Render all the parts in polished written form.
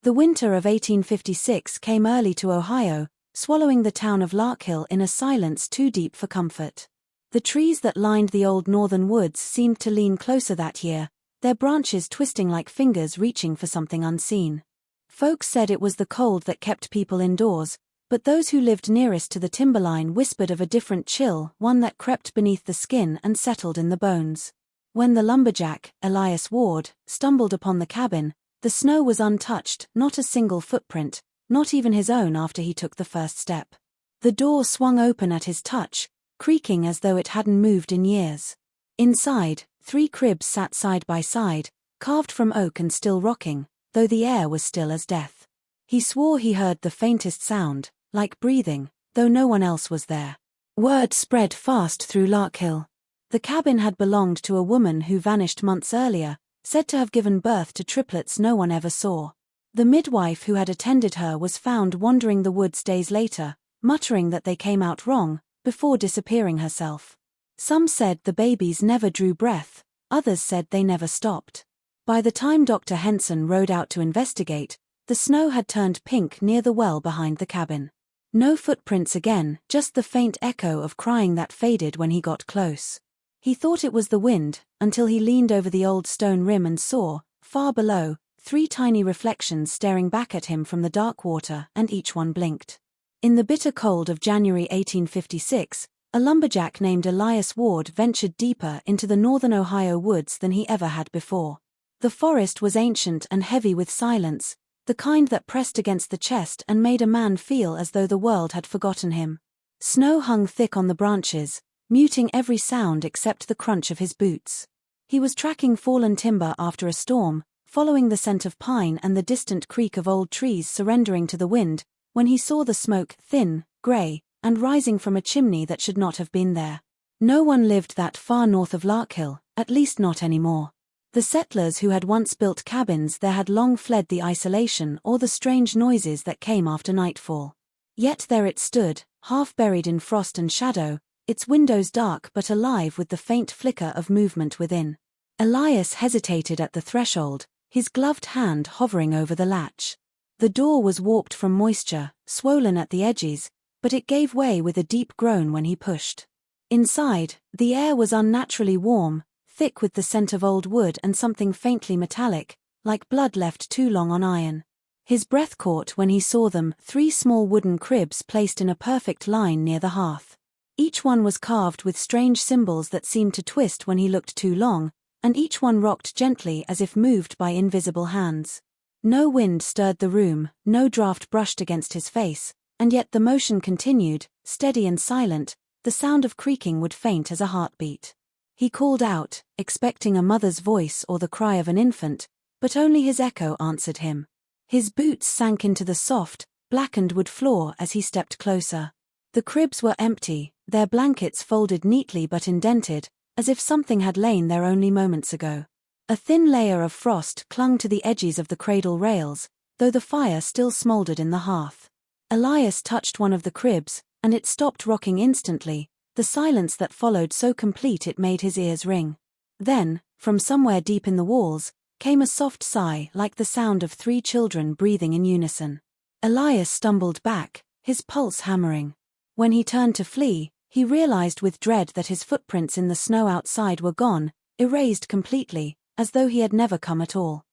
The winter of 1856 came early to Ohio, swallowing the town of Larkhill in a silence too deep for comfort. The trees that lined the old northern woods seemed to lean closer that year, their branches twisting like fingers reaching for something unseen. Folks said it was the cold that kept people indoors, but those who lived nearest to the timberline whispered of a different chill, one that crept beneath the skin and settled in the bones. When the lumberjack, Elias Ward, stumbled upon the cabin, the snow was untouched, not a single footprint, not even his own after he took the first step. The door swung open at his touch, creaking as though it hadn't moved in years. Inside, 3 cribs sat side by side, carved from oak and still rocking, though the air was still as death. He swore he heard the faintest sound, like breathing, though no one else was there. Word spread fast through Larkhill. The cabin had belonged to a woman who vanished months earlier, said to have given birth to triplets no one ever saw. The midwife who had attended her was found wandering the woods days later, muttering that they came out wrong, before disappearing herself. Some said the babies never drew breath, others said they never stopped. By the time Dr. Henson rode out to investigate, the snow had turned pink near the well behind the cabin. No footprints again, just the faint echo of crying that faded when he got close. He thought it was the wind, until he leaned over the old stone rim and saw, far below, 3 tiny reflections staring back at him from the dark water, and each one blinked. In the bitter cold of January 1856, a lumberjack named Elias Ward ventured deeper into the northern Ohio woods than he ever had before. The forest was ancient and heavy with silence, the kind that pressed against the chest and made a man feel as though the world had forgotten him. Snow hung thick on the branches, muting every sound except the crunch of his boots. He was tracking fallen timber after a storm, following the scent of pine and the distant creak of old trees surrendering to the wind, when he saw the smoke, thin, gray, and rising from a chimney that should not have been there. No one lived that far north of Larkhill, at least not anymore. The settlers who had once built cabins there had long fled the isolation or the strange noises that came after nightfall. Yet there it stood, half buried in frost and shadow, its windows dark but alive with the faint flicker of movement within. Elias hesitated at the threshold, his gloved hand hovering over the latch. The door was warped from moisture, swollen at the edges, but it gave way with a deep groan when he pushed. Inside, the air was unnaturally warm, thick with the scent of old wood and something faintly metallic, like blood left too long on iron. His breath caught when he saw them, 3 small wooden cribs placed in a perfect line near the hearth. Each one was carved with strange symbols that seemed to twist when he looked too long, and each one rocked gently as if moved by invisible hands. No wind stirred the room, no draft brushed against his face, and yet the motion continued, steady and silent, the sound of creaking would faint as a heartbeat. He called out, expecting a mother's voice or the cry of an infant, but only his echo answered him. His boots sank into the soft, blackened wood floor as he stepped closer. The cribs were empty, their blankets folded neatly but indented, as if something had lain there only moments ago. A thin layer of frost clung to the edges of the cradle rails, though the fire still smoldered in the hearth. Elias touched one of the cribs, and it stopped rocking instantly, the silence that followed so complete it made his ears ring. Then, from somewhere deep in the walls, came a soft sigh like the sound of 3 children breathing in unison. Elias stumbled back, his pulse hammering. When he turned to flee, he realized with dread that his footprints in the snow outside were gone, erased completely, as though he had never come at all.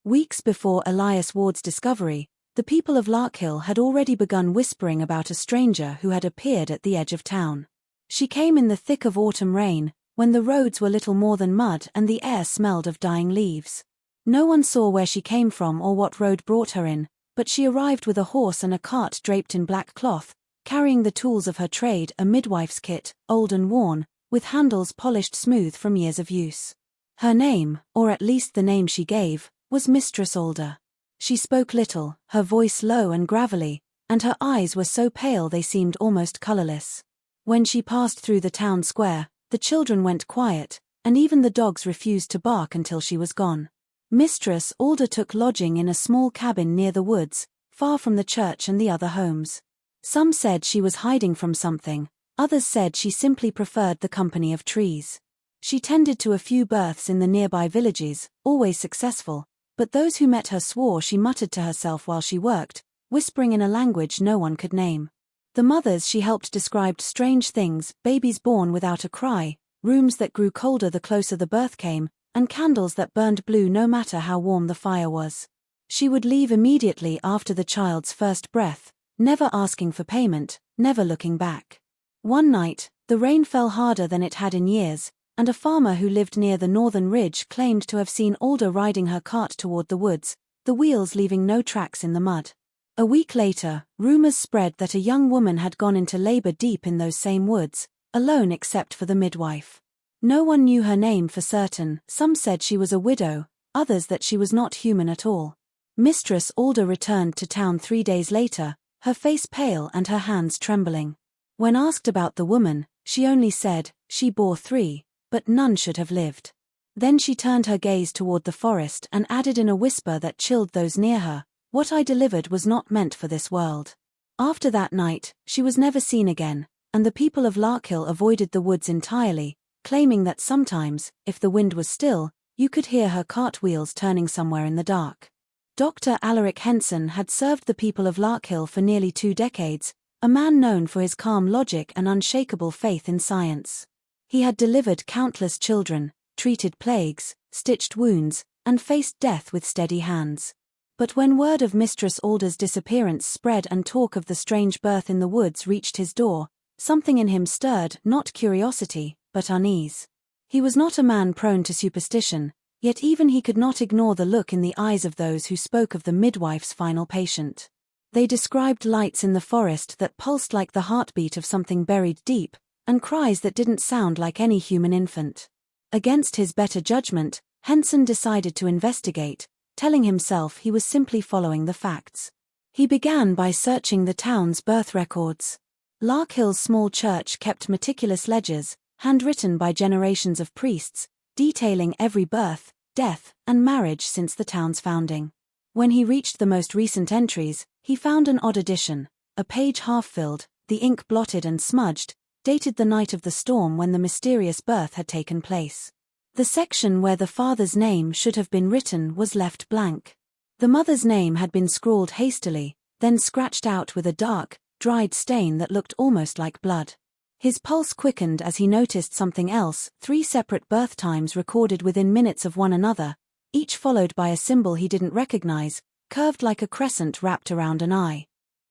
Weeks before Elias Ward's discovery, the people of Larkhill had already begun whispering about a stranger who had appeared at the edge of town. She came in the thick of autumn rain, when the roads were little more than mud and the air smelled of dying leaves. No one saw where she came from or what road brought her in, but she arrived with a horse and a cart draped in black cloth, carrying the tools of her trade, a midwife's kit, old and worn, with handles polished smooth from years of use. Her name, or at least the name she gave, was Mistress Alder. She spoke little, her voice low and gravelly, and her eyes were so pale they seemed almost colorless. When she passed through the town square, the children went quiet, and even the dogs refused to bark until she was gone. Mistress Alder took lodging in a small cabin near the woods, far from the church and the other homes. Some said she was hiding from something, others said she simply preferred the company of trees. She tended to a few births in the nearby villages, always successful, But those who met her swore she muttered to herself while she worked, whispering in a language no one could name. The mothers she helped described strange things: babies born without a cry, rooms that grew colder the closer the birth came, and candles that burned blue no matter how warm the fire was. She would leave immediately after the child's first breath, never asking for payment, never looking back. One night, the rain fell harder than it had in years, and a farmer who lived near the northern ridge claimed to have seen Alda riding her cart toward the woods, the wheels leaving no tracks in the mud. A week later, rumors spread that a young woman had gone into labor deep in those same woods, alone except for the midwife. No one knew her name for certain. Some said she was a widow, others that she was not human at all. Mistress Alda returned to town 3 days later, her face pale and her hands trembling. When asked about the woman, she only said, "She bore 3, but none should have lived." Then she turned her gaze toward the forest and added in a whisper that chilled those near her, "What I delivered was not meant for this world." After that night, she was never seen again, and the people of Larkhill avoided the woods entirely, claiming that sometimes, if the wind was still, you could hear her cartwheels turning somewhere in the dark. Dr. Alaric Henson had served the people of Larkhill for nearly 2 decades, a man known for his calm logic and unshakable faith in science. He had delivered countless children, treated plagues, stitched wounds, and faced death with steady hands. But when word of Mistress Alda's disappearance spread and talk of the strange birth in the woods reached his door, something in him stirred, not curiosity, but unease. He was not a man prone to superstition, yet even he could not ignore the look in the eyes of those who spoke of the midwife's final patient. They described lights in the forest that pulsed like the heartbeat of something buried deep, and cries that didn't sound like any human infant. Against his better judgment, Henson decided to investigate, telling himself he was simply following the facts. He began by searching the town's birth records. Larkhill's small church kept meticulous ledgers, handwritten by generations of priests, detailing every birth, death, and marriage since the town's founding. When he reached the most recent entries, he found an odd addition, a page half-filled, the ink blotted and smudged, dated the night of the storm when the mysterious birth had taken place. The section where the father's name should have been written was left blank. The mother's name had been scrawled hastily, then scratched out with a dark, dried stain that looked almost like blood. His pulse quickened as he noticed something else: 3 separate birth times recorded within minutes of one another, each followed by a symbol he didn't recognize, curved like a crescent wrapped around an eye.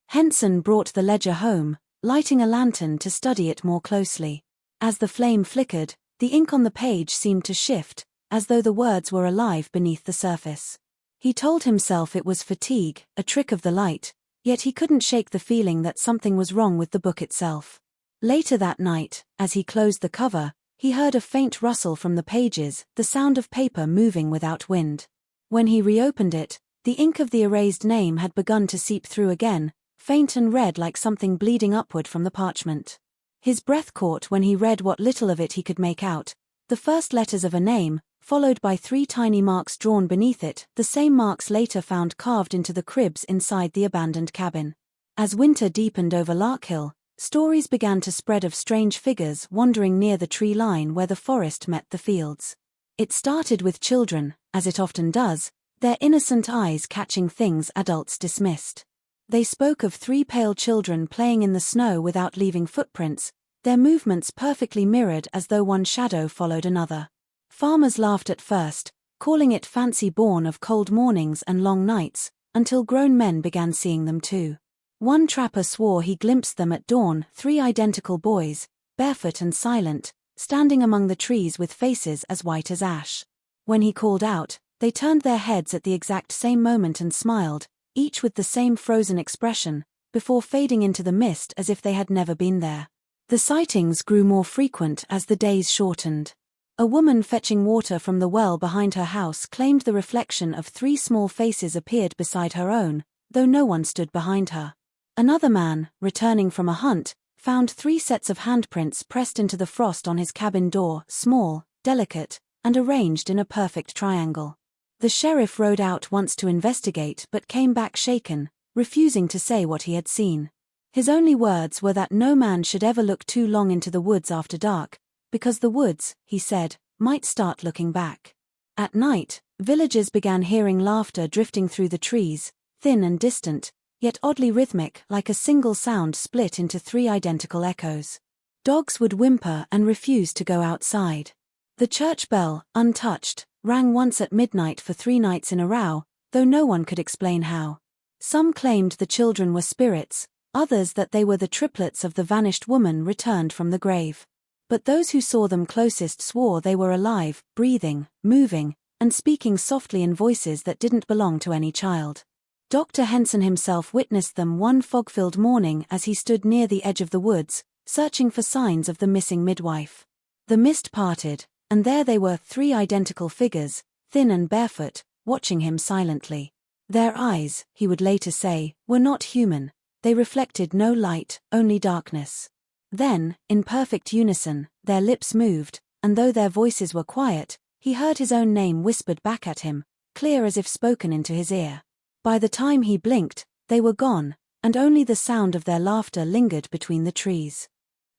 Henson brought the ledger home, lighting a lantern to study it more closely. As the flame flickered, the ink on the page seemed to shift, as though the words were alive beneath the surface. He told himself it was fatigue, a trick of the light, yet he couldn't shake the feeling that something was wrong with the book itself. Later that night, as he closed the cover, he heard a faint rustle from the pages, the sound of paper moving without wind. When he reopened it, the ink of the erased name had begun to seep through again, faint and red like something bleeding upward from the parchment. His breath caught when he read what little of it he could make out: the first letters of a name, followed by 3 tiny marks drawn beneath it, the same marks later found carved into the cribs inside the abandoned cabin. As winter deepened over Larkhill, stories began to spread of strange figures wandering near the tree line where the forest met the fields. It started with children, as it often does, their innocent eyes catching things adults dismissed. They spoke of 3 pale children playing in the snow without leaving footprints, their movements perfectly mirrored as though one shadow followed another. Farmers laughed at first, calling it fancy born of cold mornings and long nights, until grown men began seeing them too. One trapper swore he glimpsed them at dawn: 3 identical boys, barefoot and silent, standing among the trees with faces as white as ash. When he called out, they turned their heads at the exact same moment and smiled, each with the same frozen expression, before fading into the mist as if they had never been there. The sightings grew more frequent as the days shortened. A woman fetching water from the well behind her house claimed the reflection of 3 small faces appeared beside her own, though no one stood behind her. Another man, returning from a hunt, found 3 sets of handprints pressed into the frost on his cabin door, small, delicate, and arranged in a perfect triangle. The sheriff rode out once to investigate but came back shaken, refusing to say what he had seen. His only words were that no man should ever look too long into the woods after dark, because the woods, he said, might start looking back. At night, Villagers began hearing laughter drifting through the trees, thin and distant, yet oddly rhythmic, like a single sound split into 3 identical echoes. Dogs would whimper and refuse to go outside. The church bell, untouched, rang once at midnight for 3 nights in a row, though no one could explain how. Some claimed the children were spirits, others that they were the triplets of the vanished woman returned from the grave. But those who saw them closest swore they were alive, breathing, moving, and speaking softly in voices that didn't belong to any child. Dr. Henson himself witnessed them one fog-filled morning as he stood near the edge of the woods, searching for signs of the missing midwife. The mist parted, and there they were, 3 identical figures, thin and barefoot, watching him silently. Their eyes, he would later say, were not human. They reflected no light, only darkness. Then, in perfect unison, their lips moved, and though their voices were quiet, he heard his own name whispered back at him, clear as if spoken into his ear. By the time he blinked, they were gone, and only the sound of their laughter lingered between the trees.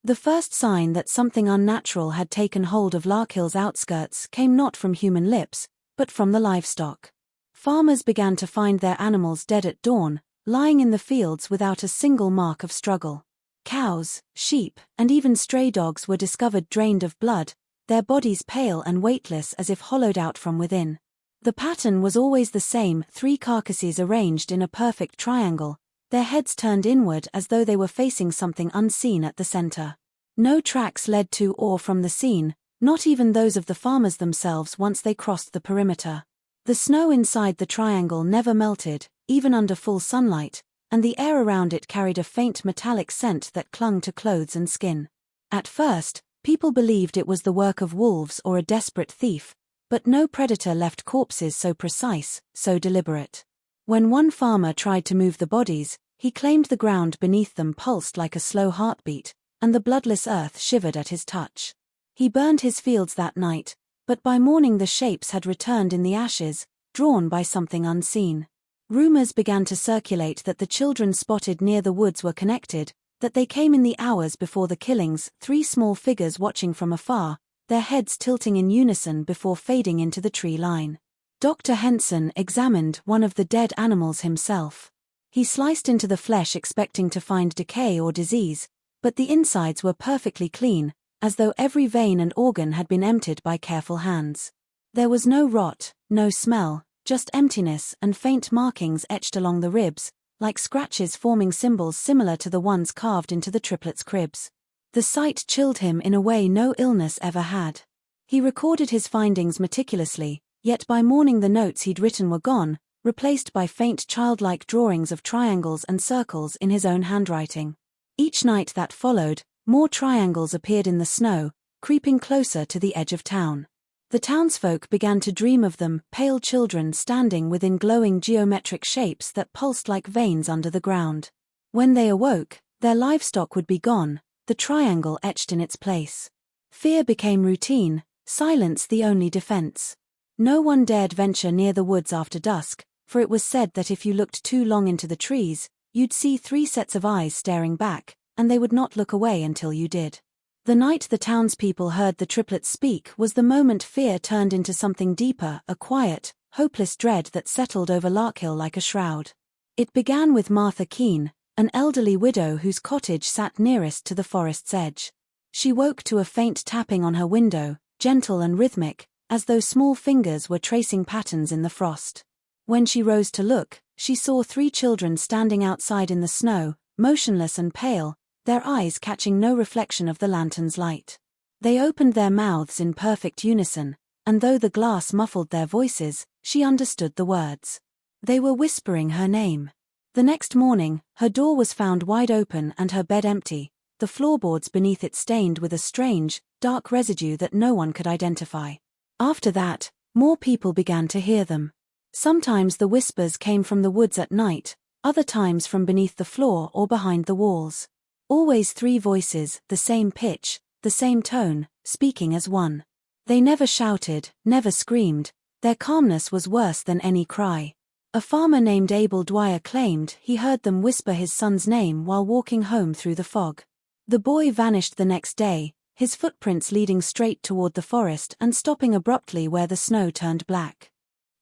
The first sign that something unnatural had taken hold of Larkhill's outskirts came not from human lips, but from the livestock. Farmers began to find their animals dead at dawn, lying in the fields without a single mark of struggle. Cows, sheep, and even stray dogs were discovered drained of blood, their bodies pale and weightless as if hollowed out from within. The pattern was always the same, 3 carcasses arranged in a perfect triangle, their heads turned inward as though they were facing something unseen at the center. No tracks led to or from the scene, not even those of the farmers themselves once they crossed the perimeter. The snow inside the triangle never melted, even under full sunlight, and the air around it carried a faint metallic scent that clung to clothes and skin. At first, people believed it was the work of wolves or a desperate thief, but no predator left corpses so precise, so deliberate. When one farmer tried to move the bodies, he claimed the ground beneath them pulsed like a slow heartbeat, and the bloodless earth shivered at his touch. He burned his fields that night, but by morning the shapes had returned in the ashes, drawn by something unseen. Rumors began to circulate that the children spotted near the woods were connected, that they came in the hours before the killings, 3 small figures watching from afar, their heads tilting in unison before fading into the tree line. Dr. Henson examined one of the dead animals himself. He sliced into the flesh expecting to find decay or disease, but the insides were perfectly clean, as though every vein and organ had been emptied by careful hands. There was no rot, no smell, just emptiness and faint markings etched along the ribs, like scratches forming symbols similar to the ones carved into the triplets' cribs. The sight chilled him in a way no illness ever had. He recorded his findings meticulously, yet by morning the notes he'd written were gone, replaced by faint childlike drawings of triangles and circles in his own handwriting. Each night that followed, more triangles appeared in the snow, creeping closer to the edge of town. The townsfolk began to dream of them, pale children standing within glowing geometric shapes that pulsed like veins under the ground. When they awoke, their livestock would be gone, the triangle etched in its place. Fear became routine, silence the only defense. No one dared venture near the woods after dusk, for it was said that if you looked too long into the trees, you'd see 3 sets of eyes staring back, and they would not look away until you did. The night the townspeople heard the triplets speak was the moment fear turned into something deeper, a quiet, hopeless dread that settled over Larkhill like a shroud. It began with Martha Keene, an elderly widow whose cottage sat nearest to the forest's edge. She woke to a faint tapping on her window, gentle and rhythmic, as though small fingers were tracing patterns in the frost. When she rose to look, she saw 3 children standing outside in the snow, motionless and pale, their eyes catching no reflection of the lantern's light. They opened their mouths in perfect unison, and though the glass muffled their voices, she understood the words. They were whispering her name. The next morning, her door was found wide open and her bed empty, the floorboards beneath it stained with a strange, dark residue that no one could identify. After that, more people began to hear them. Sometimes the whispers came from the woods at night, other times from beneath the floor or behind the walls. Always 3 voices, the same pitch, the same tone, speaking as one. They never shouted, never screamed, their calmness was worse than any cry. A farmer named Abel Dwyer claimed he heard them whisper his son's name while walking home through the fog. The boy vanished the next day, his footprints leading straight toward the forest and stopping abruptly where the snow turned black.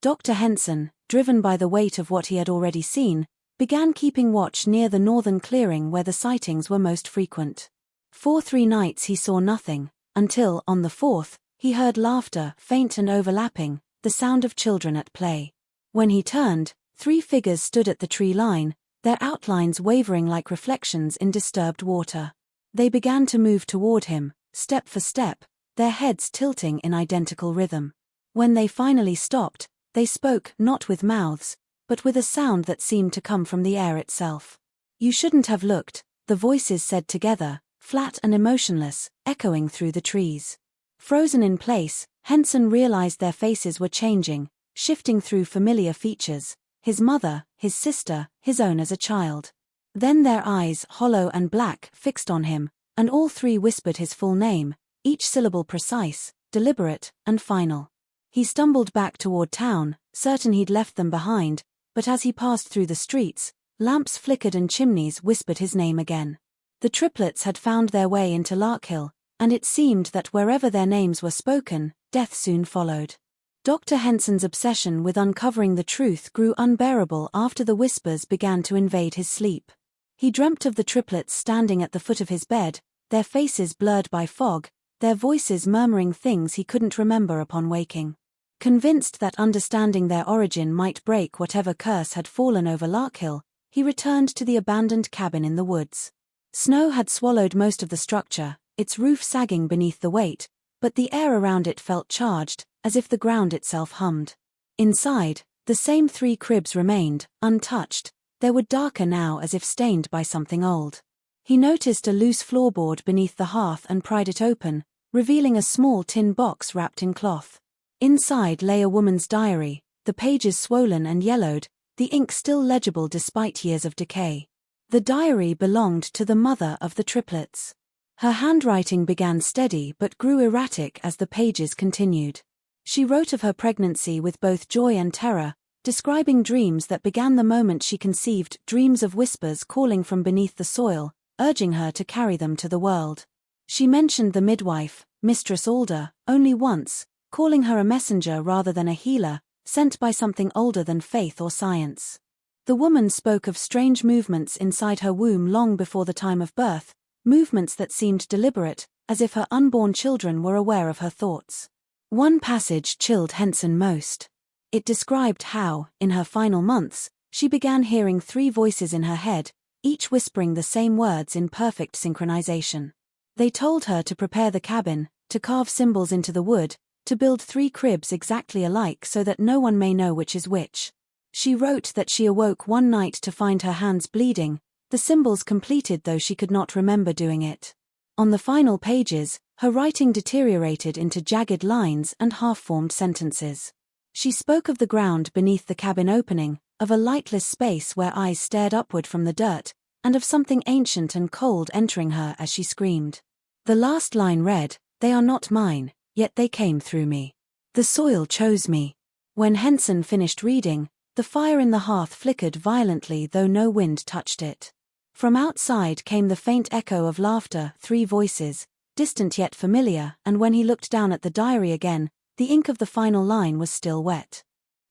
Dr. Henson, driven by the weight of what he had already seen, began keeping watch near the northern clearing where the sightings were most frequent. For 3 nights he saw nothing, until, on the 4th, he heard laughter, faint and overlapping, the sound of children at play. When he turned, 3 figures stood at the tree line, their outlines wavering like reflections in disturbed water. They began to move toward him, step for step, their heads tilting in identical rhythm. When they finally stopped, they spoke not with mouths, but with a sound that seemed to come from the air itself. "You shouldn't have looked," the voices said together, flat and emotionless, echoing through the trees. Frozen in place, Henson realized their faces were changing, shifting through familiar features: his mother, his sister, his own as a child. Then their eyes, hollow and black, fixed on him, and all 3 whispered his full name, each syllable precise, deliberate, and final. He stumbled back toward town, certain he'd left them behind, but as he passed through the streets, lamps flickered and chimneys whispered his name again. The triplets had found their way into Larkhill, and it seemed that wherever their names were spoken, death soon followed. Dr. Henson's obsession with uncovering the truth grew unbearable after the whispers began to invade his sleep. He dreamt of the triplets standing at the foot of his bed, their faces blurred by fog, their voices murmuring things he couldn't remember upon waking. Convinced that understanding their origin might break whatever curse had fallen over Larkhill, he returned to the abandoned cabin in the woods. Snow had swallowed most of the structure, its roof sagging beneath the weight, but the air around it felt charged, as if the ground itself hummed. Inside, the same 3 cribs remained, untouched, their wood darker now as if stained by something old. He noticed a loose floorboard beneath the hearth and pried it open, revealing a small tin box wrapped in cloth. Inside lay a woman's diary, the pages swollen and yellowed, the ink still legible despite years of decay. The diary belonged to the mother of the triplets. Her handwriting began steady but grew erratic as the pages continued. She wrote of her pregnancy with both joy and terror, describing dreams that began the moment she conceived, dreams of whispers calling from beneath the soil, urging her to carry them to the world. She mentioned the midwife, Mistress Alder, only once, calling her a messenger rather than a healer, sent by something older than faith or science. The woman spoke of strange movements inside her womb long before the time of birth, movements that seemed deliberate, as if her unborn children were aware of her thoughts. One passage chilled Henson most. It described how, in her final months, she began hearing 3 voices in her head, each whispering the same words in perfect synchronization. They told her to prepare the cabin, to carve symbols into the wood, to build 3 cribs exactly alike so that no one may know which is which. She wrote that she awoke one night to find her hands bleeding, the symbols completed though she could not remember doing it. On the final pages, her writing deteriorated into jagged lines and half-formed sentences. She spoke of the ground beneath the cabin opening, of a lightless space where eyes stared upward from the dirt, and of something ancient and cold entering her as she screamed. The last line read, "They are not mine, yet they came through me. The soil chose me." When Henson finished reading, the fire in the hearth flickered violently though no wind touched it. From outside came the faint echo of laughter, 3 voices, distant yet familiar, and when he looked down at the diary again, the ink of the final line was still wet.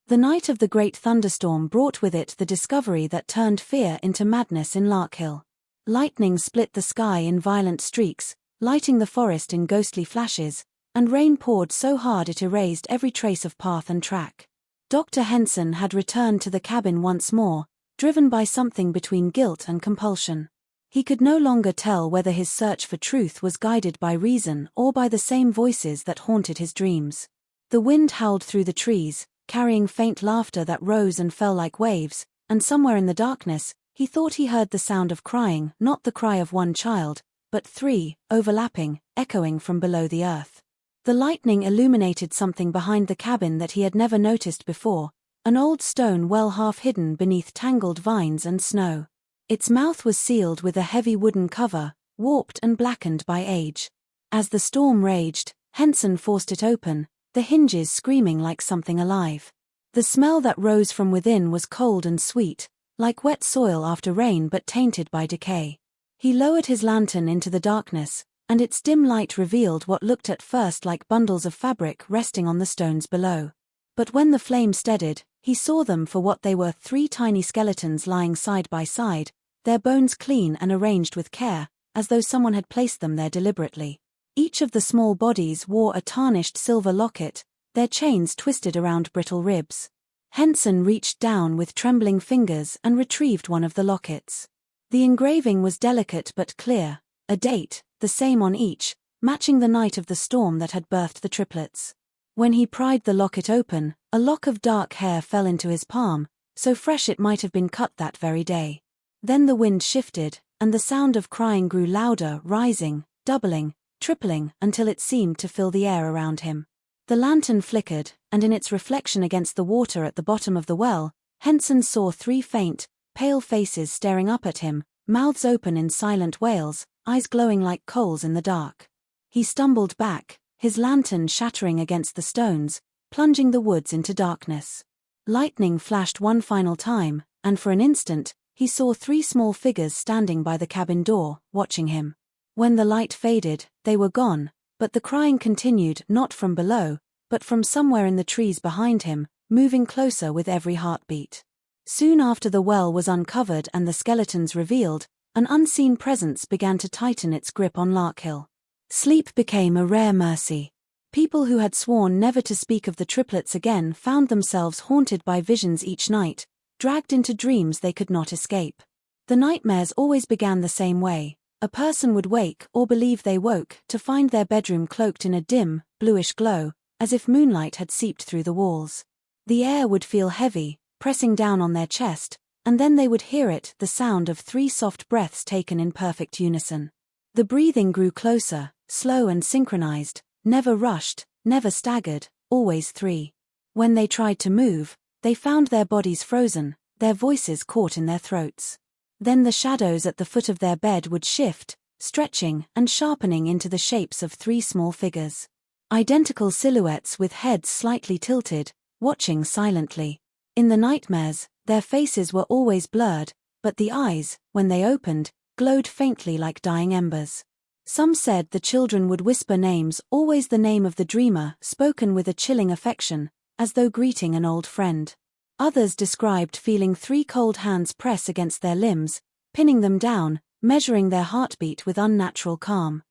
The night of the great thunderstorm brought with it the discovery that turned fear into madness in Larkhill. Lightning split the sky in violent streaks, lighting the forest in ghostly flashes, and rain poured so hard it erased every trace of path and track. Dr. Henson had returned to the cabin once more, driven by something between guilt and compulsion. He could no longer tell whether his search for truth was guided by reason or by the same voices that haunted his dreams. The wind howled through the trees, carrying faint laughter that rose and fell like waves, and somewhere in the darkness, he thought he heard the sound of crying, not the cry of one child, but 3, overlapping, echoing from below the earth. The lightning illuminated something behind the cabin that he had never noticed before, an old stone well half hidden beneath tangled vines and snow. Its mouth was sealed with a heavy wooden cover, warped and blackened by age. As the storm raged, Henson forced it open, the hinges screaming like something alive. The smell that rose from within was cold and sweet, like wet soil after rain but tainted by decay. He lowered his lantern into the darkness, and its dim light revealed what looked at first like bundles of fabric resting on the stones below. But when the flame steadied, he saw them for what they were: 3 tiny skeletons lying side by side, their bones clean and arranged with care, as though someone had placed them there deliberately. Each of the small bodies wore a tarnished silver locket, their chains twisted around brittle ribs. Henson reached down with trembling fingers and retrieved one of the lockets. The engraving was delicate but clear, a date, the same on each, matching the night of the storm that had birthed the triplets. When he pried the locket open, a lock of dark hair fell into his palm, so fresh it might have been cut that very day. Then the wind shifted, and the sound of crying grew louder, rising, doubling, tripling, until it seemed to fill the air around him. The lantern flickered, and in its reflection against the water at the bottom of the well, Henson saw 3 faint, pale faces staring up at him, mouths open in silent wails, eyes glowing like coals in the dark. He stumbled back, his lantern shattering against the stones, plunging the woods into darkness. Lightning flashed one final time, and for an instant, he saw 3 small figures standing by the cabin door, watching him. When the light faded, they were gone, but the crying continued, not from below, but from somewhere in the trees behind him, moving closer with every heartbeat. Soon after the well was uncovered and the skeletons revealed, an unseen presence began to tighten its grip on Larkhill. Sleep became a rare mercy. People who had sworn never to speak of the triplets again found themselves haunted by visions each night, dragged into dreams they could not escape. The nightmares always began the same way. A person would wake, or believe they woke, to find their bedroom cloaked in a dim, bluish glow, as if moonlight had seeped through the walls. The air would feel heavy, pressing down on their chest, and then they would hear it, the sound of 3 soft breaths taken in perfect unison. The breathing grew closer, slow and synchronized, never rushed, never staggered, always 3. When they tried to move, they found their bodies frozen, their voices caught in their throats. Then the shadows at the foot of their bed would shift, stretching and sharpening into the shapes of 3 small figures. Identical silhouettes with heads slightly tilted, watching silently. In the nightmares, their faces were always blurred, but the eyes, when they opened, glowed faintly like dying embers. Some said the children would whisper names, always the name of the dreamer, spoken with a chilling affection, as though greeting an old friend. Others described feeling 3 cold hands press against their limbs, pinning them down, measuring their heartbeat with unnatural calm.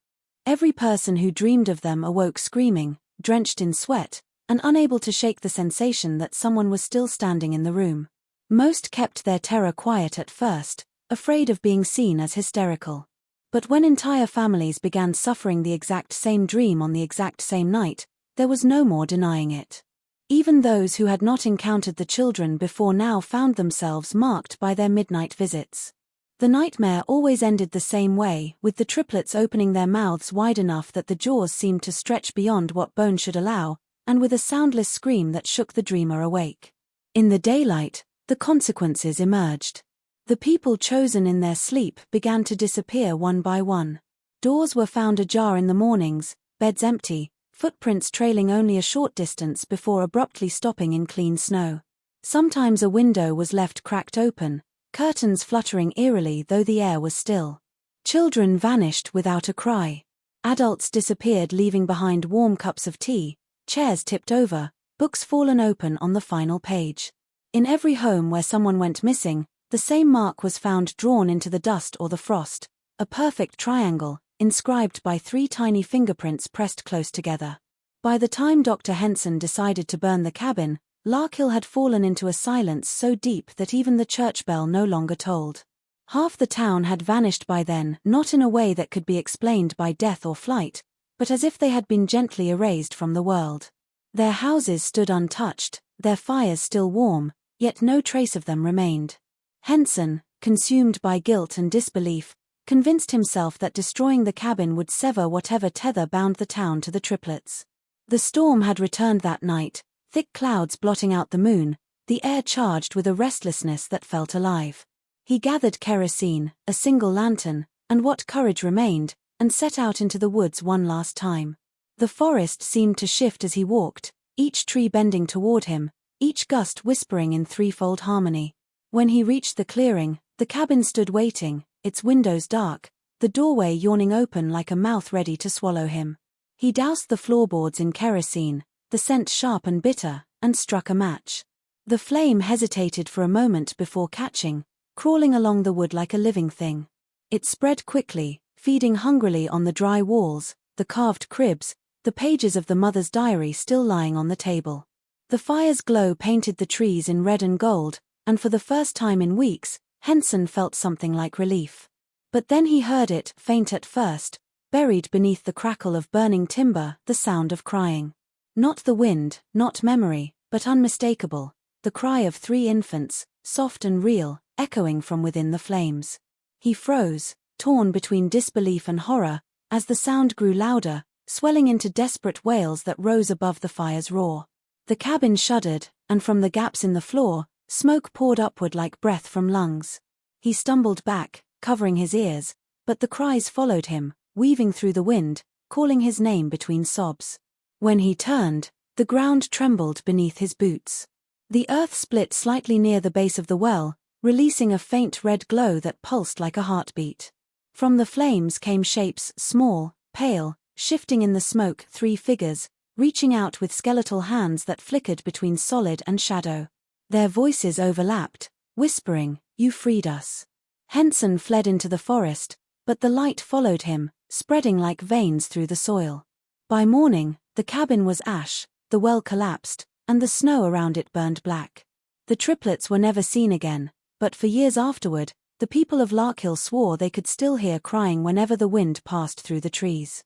Every person who dreamed of them awoke screaming, drenched in sweat, and unable to shake the sensation that someone was still standing in the room. Most kept their terror quiet at first, afraid of being seen as hysterical. But when entire families began suffering the exact same dream on the exact same night, there was no more denying it. Even those who had not encountered the children before now found themselves marked by their midnight visits. The nightmare always ended the same way, with the triplets opening their mouths wide enough that the jaws seemed to stretch beyond what bone should allow, and with a soundless scream that shook the dreamer awake. In the daylight, the consequences emerged. The people chosen in their sleep began to disappear one by one. Doors were found ajar in the mornings, beds empty, footprints trailing only a short distance before abruptly stopping in clean snow. Sometimes a window was left cracked open, curtains fluttering eerily though the air was still. Children vanished without a cry. Adults disappeared, leaving behind warm cups of tea, chairs tipped over, books fallen open on the final page. In every home where someone went missing, the same mark was found drawn into the dust or the frost, a perfect triangle, inscribed by 3 tiny fingerprints pressed close together. By the time Dr. Henson decided to burn the cabin, Larkhill had fallen into a silence so deep that even the church bell no longer tolled. Half the town had vanished by then, not in a way that could be explained by death or flight, but as if they had been gently erased from the world. Their houses stood untouched, their fires still warm, yet no trace of them remained. Henson, consumed by guilt and disbelief, convinced himself that destroying the cabin would sever whatever tether bound the town to the triplets. The storm had returned that night, thick clouds blotting out the moon, the air charged with a restlessness that felt alive. He gathered kerosene, a single lantern, and what courage remained, and set out into the woods one last time. The forest seemed to shift as he walked, each tree bending toward him, each gust whispering in threefold harmony. When he reached the clearing, the cabin stood waiting, its windows dark, the doorway yawning open like a mouth ready to swallow him. He doused the floorboards in kerosene, the scent sharp and bitter, and struck a match. The flame hesitated for a moment before catching, crawling along the wood like a living thing. It spread quickly, feeding hungrily on the dry walls, the carved cribs, the pages of the mother's diary still lying on the table. The fire's glow painted the trees in red and gold, and for the first time in weeks, Henson felt something like relief. But then he heard it, faint at first, buried beneath the crackle of burning timber, the sound of crying. Not the wind, not memory, but unmistakable, the cry of 3 infants, soft and real, echoing from within the flames. He froze, torn between disbelief and horror, as the sound grew louder, swelling into desperate wails that rose above the fire's roar. The cabin shuddered, and from the gaps in the floor, smoke poured upward like breath from lungs. He stumbled back, covering his ears, but the cries followed him, weaving through the wind, calling his name between sobs. When he turned, the ground trembled beneath his boots. The earth split slightly near the base of the well, releasing a faint red glow that pulsed like a heartbeat. From the flames came shapes, small, pale, shifting in the smoke, 3 figures, reaching out with skeletal hands that flickered between solid and shadow. Their voices overlapped, whispering, "You freed us." Henson fled into the forest, but the light followed him, spreading like veins through the soil. By morning, the cabin was ash, the well collapsed, and the snow around it burned black. The triplets were never seen again, but for years afterward, the people of Larkhill swore they could still hear crying whenever the wind passed through the trees.